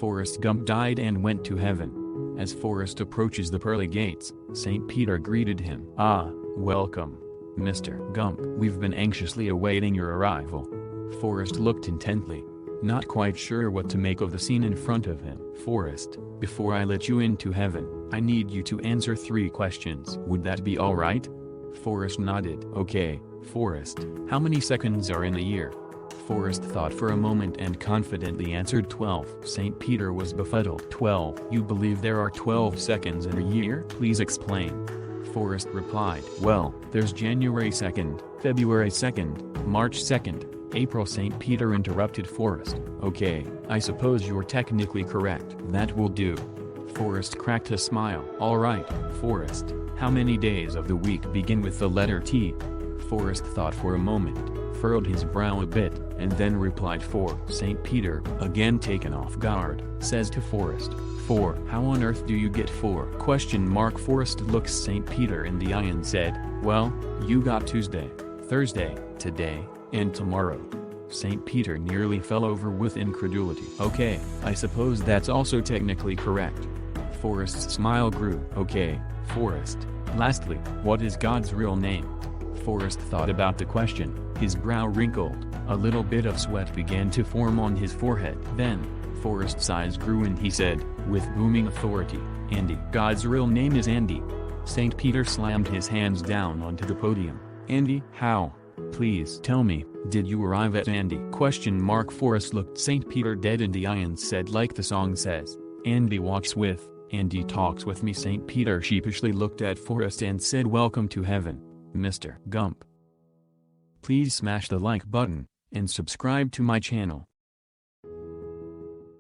Forrest Gump died and went to heaven. As Forrest approaches the pearly gates, St. Peter greeted him. "Ah, welcome, Mr. Gump. We've been anxiously awaiting your arrival." Forrest looked intently, not quite sure what to make of the scene in front of him. "Forrest, before I let you into heaven, I need you to answer 3 questions. Would that be all right?" Forrest nodded. "Okay, Forrest, how many seconds are in a year?" Forrest thought for a moment and confidently answered 12. St. Peter was befuddled. 12. You believe there are 12 seconds in a year? Please explain. Forrest replied. Well, there's January 2nd, February 2nd, March 2nd, April. St. Peter interrupted Forrest. Okay, I suppose you're technically correct. That will do. Forrest cracked a smile. Alright, Forrest, how many days of the week begin with the letter T? Forrest thought for a moment, furrowed his brow a bit, and then replied 4. St. Peter, again taken off guard, says to Forrest, 4. How on earth do you get 4? Forrest looks St. Peter in the eye and said, well, you got Tuesday, Thursday, today, and tomorrow. St. Peter nearly fell over with incredulity. Okay, I suppose that's also technically correct. Forrest's smile grew. Okay, Forrest, lastly, what is God's real name? Forrest thought about the question, his brow wrinkled, a little bit of sweat began to form on his forehead. Then, Forrest's eyes grew and he said, with booming authority, Andy. God's real name is Andy. St. Peter slammed his hands down onto the podium. Andy? How? Please tell me, did you arrive at Andy? Forrest looked St. Peter dead in the eye and said like the song says, Andy walks with, Andy talks with me. St. Peter sheepishly looked at Forrest and said, welcome to heaven, Mr. Gump. Please smash the like button, and subscribe to my channel.